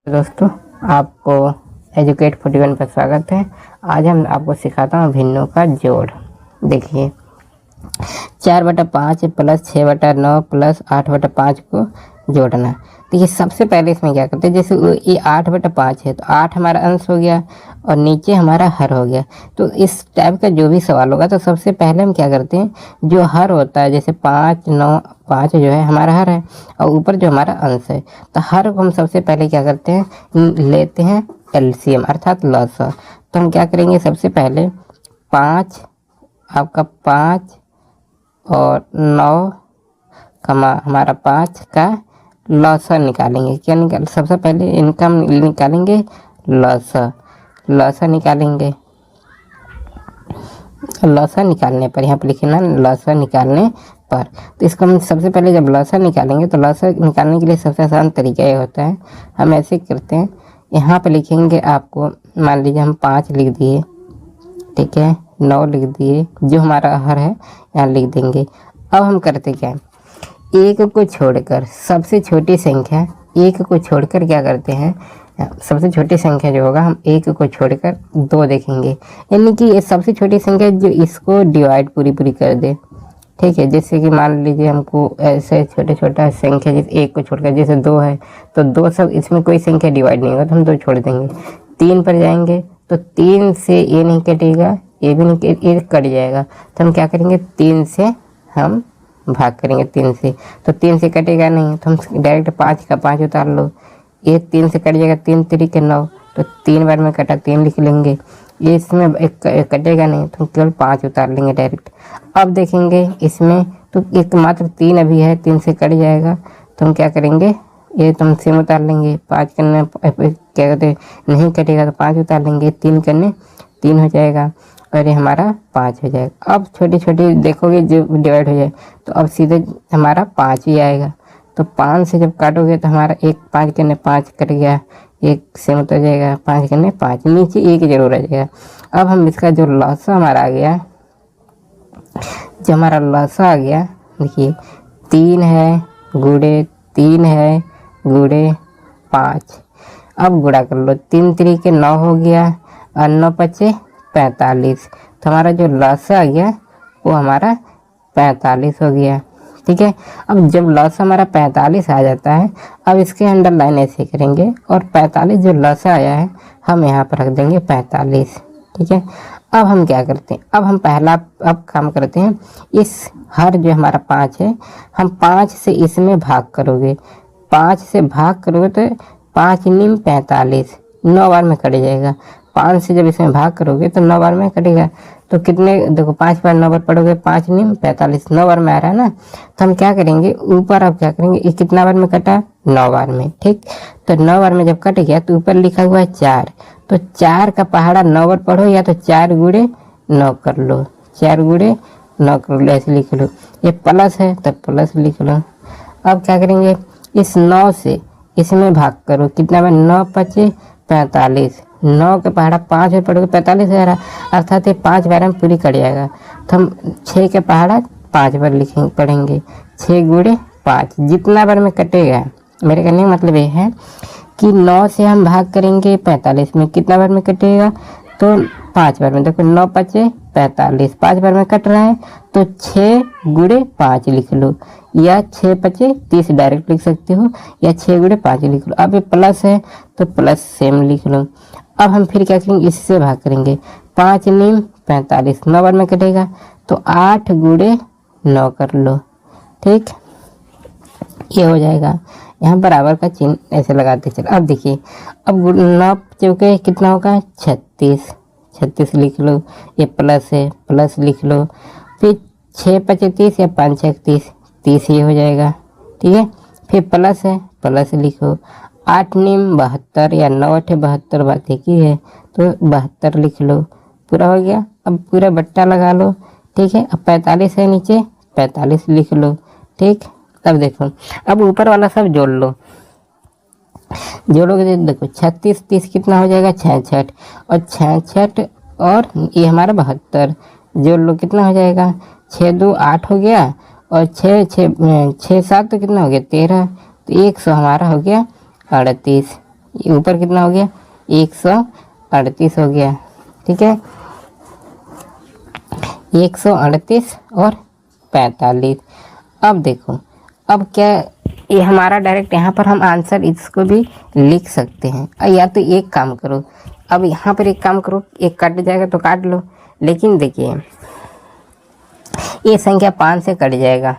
दोस्तों, आपको एजुकेट 41 पर स्वागत है। आज हम आपको सिखाता हूँ भिन्नों का जोड़। देखिए, 4/5 प्लस 6/9 प्लस 8/5 को जोड़ना। देखिए, सबसे पहले इसमें क्या करते हैं, जैसे ये 8/5 है तो 8 हमारा अंश हो गया और नीचे हमारा हर हो गया। तो इस टाइप का जो भी सवाल होगा तो सबसे पहले हम क्या करते हैं, जो हर होता है जैसे 5, 9, 5 जो है हमारा हर है और ऊपर जो हमारा अंश है, तो हर को हम सबसे पहले क्या करते हैं, लेते हैं एलसीएम अर्थात लसा। तो हम क्या करेंगे, सबसे पहले 5 आपका 5 और 9 हमारा 5 का लसा निकालेंगे। क्या निकाल, सबसे पहले इनका हम निकालेंगे लसा निकालेंगे। लसा निकालने पर यहाँ पर लिखना लसा निकालने पर, तो इसको हम सबसे पहले जब लसा निकालेंगे तो लसा निकालने के लिए सबसे आसान तरीका ये होता है, हम ऐसे करते हैं, यहाँ पर लिखेंगे आपको, मान लीजिए हम 5 लिख दिए, ठीक है, 9 लिख दिए, जो हमारा हर है यहाँ लिख देंगे। अब हम करते क्या है, एक को छोड़कर सबसे छोटी संख्या, एक को छोड़कर क्या करते हैं, सबसे छोटी संख्या जो होगा हम एक को छोड़कर 2 देखेंगे, यानी कि ये सबसे छोटी संख्या जो इसको डिवाइड पूरी कर दे। ठीक है, जैसे कि मान लीजिए हमको ऐसे छोटा संख्या जैसे एक को छोड़कर, जैसे 2 है तो 2 सब, इसमें कोई संख्या डिवाइड नहीं होगा तो हम 2 छोड़ देंगे। 3 पर जाएंगे तो 3 से ये नहीं कटेगा, ये भी नहीं, ये कट जाएगा, तो हम क्या करेंगे, 3 से हम भाग करेंगे, 3 से, तो 3 से कटेगा नहीं तो हम डायरेक्ट 5 का 5 उतार लो, ये 3 से कट जाएगा, 3 3 9, तो 3 बार में कटा 3 लिख लेंगे, ये इसमें एक कटेगा नहीं तो हम केवल 5 उतार लेंगे डायरेक्ट। अब देखेंगे इसमें तो एक मात्र 3 अभी है, 3 से कट जाएगा तो हम क्या करेंगे, ये तो हम सेम उतार लेंगे, 5 करने क्या कहते हैं, नहीं कटेगा तो 5 उतार लेंगे, 3 करने 3 हो जाएगा और ये हमारा 5 हो जाएगा। अब छोटी देखोगे जो डिवाइड हो जाए तो अब सीधे हमारा 5 ही आएगा, तो 5 से जब काटोगे तो हमारा 5 करने 5 कट गया, 1 से उतर जाएगा, 5 करने 5, नीचे 1 जरूर आ जाएगा। अब हम इसका जो लसा हमारा आ गया, जो हमारा लसा आ गया, देखिए 3 है गुणे 3 है गुणे 5, अब गुणा कर लो, 3 3 9 हो गया और 9 5 45, तो हमारा जो लसा आ गया वो हमारा 45 हो गया। ठीक है, अब जब लसा हमारा 45 आ जाता है, अब इसके अंडरलाइन ऐसे करेंगे और 45 जो लसा आया है हम यहाँ पर रख देंगे 45। ठीक है, अब हम क्या करते हैं, अब हम पहला अब काम करते हैं, इस हर जो हमारा 5 है, हम 5 से इसमें भाग करोगे, 5 से भाग करोगे तो 5 निम 45, 9 बार में कट जाएगा। 5 से जब इसमें भाग करोगे तो 9 बार में कटेगा, तो कितने, देखो 5 बार 9 बार पढ़ोगे, 5 निम 45, 9 बार में आ रहा है ना, तो हम क्या करेंगे, ऊपर अब क्या करेंगे, ये कितना बार में कटा, 9 बार में। ठीक, तो 9 बार में जब कट गया तो ऊपर लिखा हुआ है 4, तो 4 का पहाड़ा 9 बार पढ़ो, या तो 4 गुणे 9 कर लो, 4 गुणे 9 कर लो, ऐसे लिख लो, ये प्लस है तो प्लस लिख लो। अब क्या करेंगे, इस 9 से इसमें भाग करो, कितना बार, 9 5 45, 9 के पहाड़ा 5 बार पढ़ोगे 45 आ रहा, अर्थात ये 5 बार में पूरी कट जाएगा, तो हम 6 के पहाड़ा 5 बार लिखेंगे, पढ़ेंगे, 6 गुणे 5, जितना बार में कटेगा, मेरे कहने का मतलब ये है कि 9 से हम भाग करेंगे 45 में, कितना बार में कटेगा, तो 5 बार में। देखो 9 5 45, 5 बार में कट रहा है तो 6 गुणे 5 लिख लो, या 6 5 30 डायरेक्ट लिख सकते हो, या 6 गुणे 5 लिख लो। अब ये प्लस है तो प्लस सेम लिख लो। अब हम फिर क्या करेंगे, इससे भाग करेंगे, 5 निम 45, 9 बार में कटेगा तो 8 गुणे 9 कर लो। ठीक, ये हो जाएगा, यहाँ बराबर का चिन्ह ऐसे लगाते चलो। अब देखिए, अब 9 चौके कितना होगा, 36, 36 लिख लो, ये प्लस है प्लस लिख लो, फिर 6 5 30 या 5 6 30, 30 ही हो जाएगा। ठीक है, फिर प्लस है प्लस लिखो, 8 निम 72 या 9 8 72, बात एक ही है तो 72 लिख लो, पूरा हो गया। अब पूरा बट्टा लगा लो। ठीक है, अब 45 है नीचे, 45 लिख लो। ठीक, अब देखो, अब ऊपर वाला सब जोड़ लो, जोड़ोगे तो देखो 36 30 कितना हो जाएगा, 66, और 66 और ये हमारा 72 जोड़ लो, कितना हो जाएगा, 6 2 8 हो गया, और 6 7 तो कितना हो गया, 13, तो 100 हमारा हो गया 38। ये ऊपर कितना हो गया 138 हो गया। ठीक है, 138 और 45। अब देखो, अब क्या ये हमारा डायरेक्ट यहाँ पर हम आंसर इसको भी लिख सकते हैं। या तो एक काम करो, अब यहाँ पर एक काम करो, एक कट जाएगा तो काट लो, लेकिन देखिए ये संख्या 5 से कट जाएगा,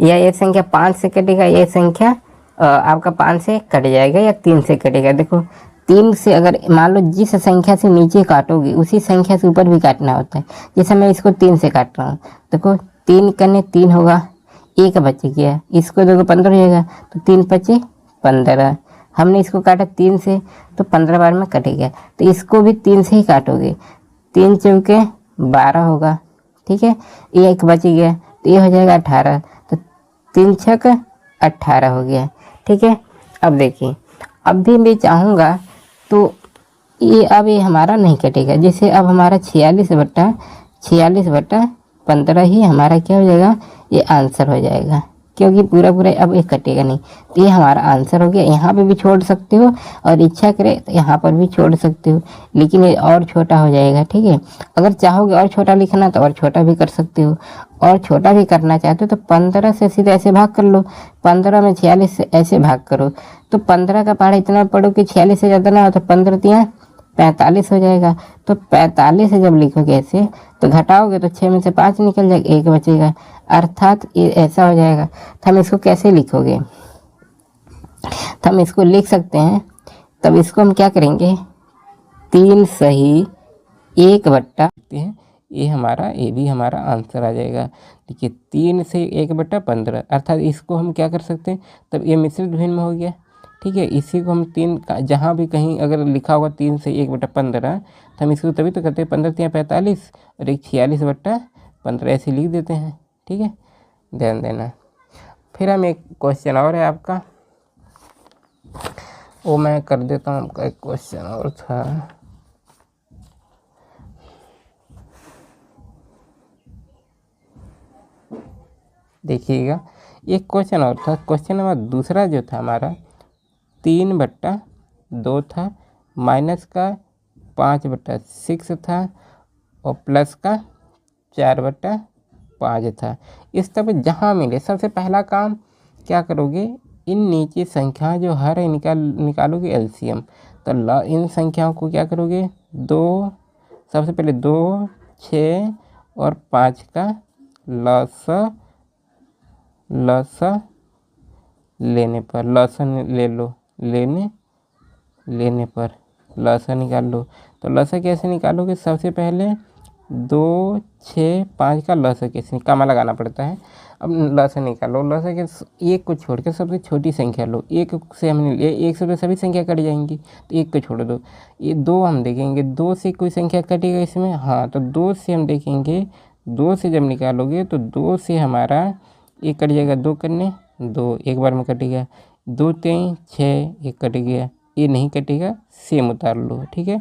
या ये संख्या 5 से कटेगा, ये संख्या आपका 5 से कट जाएगा या 3 से कटेगा। देखो 3 से अगर मान लो जिस संख्या से नीचे काटोगे उसी संख्या से ऊपर भी काटना होता है। जैसे मैं इसको 3 से काट रहा हूँ, देखो 3 करने 3 होगा, एक बच गया, इसको देखो 15 हो जाएगा, तो 3 पचे 15। हमने इसको काटा 3 से तो 15 बार में कटेगा, तो इसको भी 3 से ही काटोगे, 3 चौके 12 होगा। ठीक है, ये एक बच गया तो ये हो जाएगा 18, तो 3 छक 18 हो गया। ठीक है, अब देखिए अब भी मैं चाहूँगा तो ये हमारा नहीं कटेगा। जैसे अब हमारा 46/15 ही हमारा क्या हो जाएगा, ये आंसर हो जाएगा, क्योंकि पूरा अब ये कटेगा नहीं। तो ये हमारा आंसर हो गया। यहाँ पे भी छोड़ सकते हो और इच्छा करे तो यहाँ पर भी छोड़ सकते हो, लेकिन ये और छोटा हो जाएगा। ठीक है, अगर चाहोगे और छोटा लिखना तो और छोटा भी कर सकते हो, और छोटा भी करना चाहते हो तो 15 से सीधे ऐसे भाग कर लो, 15 में 46 से ऐसे भाग करो, तो 15 का पहाड़ा इतना पढ़ो कि 46 से ज़्यादा ना हो, तो 15 तिया 45 हो जाएगा। तो 45 से जब लिखोगे ऐसे तो घटाओगे तो 6 में से 5 निकल जाएगा, एक बचेगा, अर्थात ये ऐसा हो जाएगा। तो हम इसको कैसे लिखोगे, तो हम इसको लिख सकते हैं, तब इसको हम क्या करेंगे, 3 सही 1/, ये हमारा ये भी हमारा आंसर आ जाएगा। देखिए 3 से 1/15, अर्थात इसको हम क्या कर सकते हैं, तब ये मिश्रित भिन्न में हो गया। ठीक है, इसी को हम 3 का जहाँ भी कहीं अगर लिखा होगा 3 से 1/15, तो हम इसको तभी तो करते हैं 15 तिया 45 और एक 46/15 ऐसे लिख देते हैं। ठीक है, ध्यान देना। फिर हम एक क्वेश्चन और है आपका, वो मैं कर देता हूँ। आपका एक क्वेश्चन और था, देखिएगा एक क्वेश्चन और था। क्वेश्चन नंबर दूसरा जो था हमारा 3/2 था, माइनस का 5/6 था और प्लस का 4/5 था। इस तरह जहाँ मिले सबसे पहला काम क्या करोगे, इन नीचे संख्या जो हर है निकालोगे एलसीएम। तो इन संख्याओं को क्या करोगे, 2 सबसे पहले 2, 6 और 5 का लसा लेने पर, लसा ले लो, लेने पर लसा निकाल लो। तो लसा कैसे निकालोगे, सबसे पहले 2, 6, 5 का लसा कैसे कामा लगाना पड़ता है। अब लसा निकालो, लसा के एक को छोड़ के सबसे छोटी संख्या लो, एक से हमने एक से तो सभी संख्या कट जाएंगी, तो एक को छोड़ दो। ये 2 हम देखेंगे, 2 से कोई संख्या कटेगा इसमें, हाँ, तो 2 से हम देखेंगे, 2 से जब निकालोगे तो 2 से हमारा ये कट जाएगा, 2 करने 2 एक बार में कटेगा, 2 3 6 एक कट गया, ये नहीं कटेगा, सेम उतार लो। ठीक है,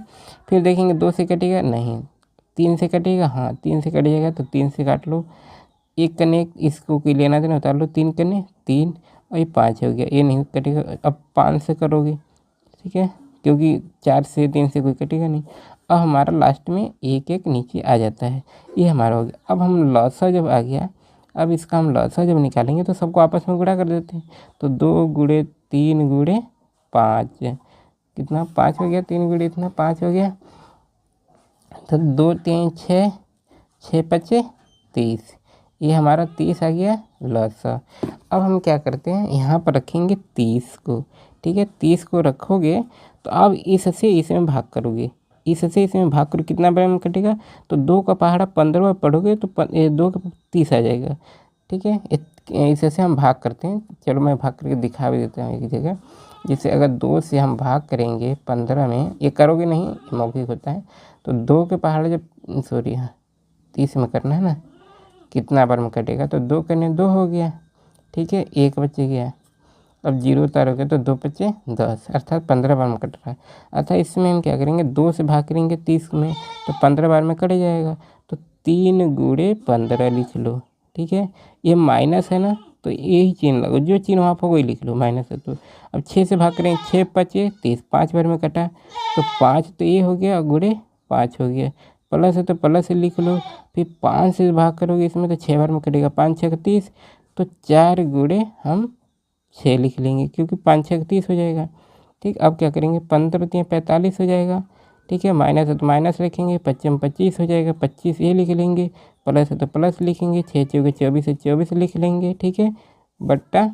फिर देखेंगे 2 से कटेगा नहीं, 3 से कटेगा, हाँ 3 से कट जाएगा, तो 3 से काट लो, एक कने एक इसको कोई लेना देना उतार लो, 3 कने 3 और ये 5 हो गया, ये नहीं कटेगा। अब 5 से करोगे, ठीक है, क्योंकि 4 से 3 से कोई कटेगा नहीं। अब हमारा लास्ट में एक एक नीचे आ जाता है, ये हमारा हो गया। अब हम लसा जब आ गया, अब इसका हम लसा जब निकालेंगे तो सबको आपस में गुणा कर देते हैं। तो 2 गुणे 3 गुणे 5 कितना 5 हो गया, 3 गुणे इतना 5 हो गया। तो 2 3 6 6 5 30, ये हमारा 30 आ गया लसा। अब हम क्या करते हैं, यहाँ पर रखेंगे 30 को। ठीक है, 30 को रखोगे तो अब इससे इसमें भाग करोगे, इससे इसमें भाग करो, कितना बार में कटेगा, तो 2 का पहाड़ा 15 बार पढ़ोगे तो 2 का 30 आ जाएगा। ठीक है, इससे हम भाग करते हैं, चलो मैं भाग करके दिखा भी देता हूँ एक जगह। जैसे अगर 2 से हम भाग करेंगे 15 में, ये करोगे नहीं, मौखिक होता है, तो 2 के पहाड़ जब 30 में करना है ना, कितना बार में कटेगा, तो 2 करने 2 हो गया। ठीक है, एक बच गया, अब 0 उतारोगे तो 2 बचे 10, अर्थात 15 बार में कट रहा है। अर्थात इसमें हम क्या करेंगे, 2 से भाग करेंगे 30 में तो 15 बार में कट जाएगा, तो 3 गुणे 15 लिख लो। ठीक है, ये माइनस है ना, तो यही चिन्ह लगो, जो चिन्ह वहाँ पर वही लिख लो माइनस है। तो अब 6 से भाग करें, 6 पचे 30, 5 बार में कटा तो 5 तो ये हो गया, गुणे 5 हो गया। प्लस है तो प्लस से लिख लो, फिर 5 से भाग करोगे इसमें तो 6 बार में कटेगा, 5 6 30, तो 4 गुणे हम 6 लिख लेंगे, क्योंकि 5 6 30 हो जाएगा। ठीक, अब क्या करेंगे, 15 3 45 हो जाएगा। ठीक है, माइनस है तो माइनस रखेंगे, 25 में 25 हो जाएगा, 25 ये लिख लेंगे, प्लस है तो प्लस लिखेंगे, 6 चौके 24 है 24 लिख लेंगे। ठीक है, बट्टा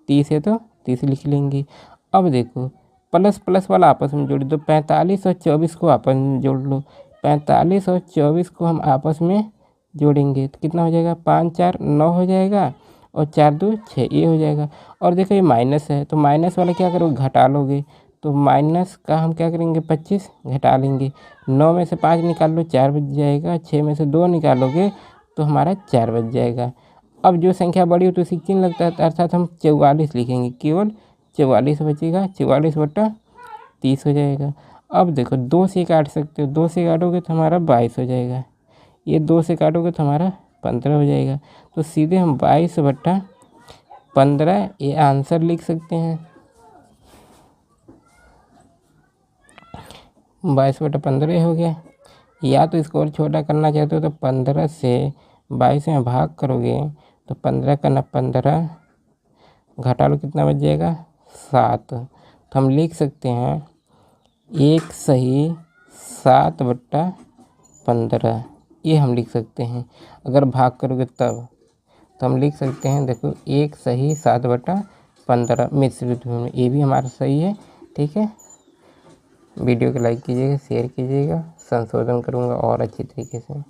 30 है तो 30 लिख लेंगे। अब देखो प्लस प्लस वाला आपस में जोड़ दो, 45 और 24 को आपस में जोड़ लो, 45 और 24 को हम आपस में जोड़ेंगे तो कितना हो जाएगा, 5 4 9 हो जाएगा, और 4 2 6 ये हो जाएगा। और देखो ये माइनस है तो माइनस वाला क्या करोगे, घटा लोगे, तो माइनस का हम क्या करेंगे, 25 घटा लेंगे, 9 में से 5 निकाल लो 4 बच जाएगा, 6 में से 2 निकालोगे तो हमारा 4 बच जाएगा। अब जो संख्या बड़ी हो तो उसी चिन्ह लगता है, तो अर्थात हम 44 लिखेंगे, केवल 44 बचेगा, 44 बटा 30 हो जाएगा। अब देखो 2 से काट सकते हो, 2 से काटोगे तो हमारा 22 हो जाएगा, ये 2 से काटोगे तो हमारा 15 हो जाएगा। तो सीधे हम 22 बटा 15 ये आंसर लिख सकते हैं। 22 बटा 15 हो गया। या तो इसको और छोटा करना चाहते हो तो 15 से 22 में भाग करोगे तो 15 करना 15, घटा लो कितना बच जाएगा, 7। तो हम लिख सकते हैं 1 सही 7 बट्टा 15, ये हम लिख सकते हैं। अगर भाग करोगे तब तो हम लिख सकते हैं, देखो 1 सही 7 बटा 15 मिश्रित में, ये भी हमारा सही है। ठीक है, वीडियो को लाइक कीजिएगा, शेयर कीजिएगा, संशोधन करूँगा और अच्छी तरीके से।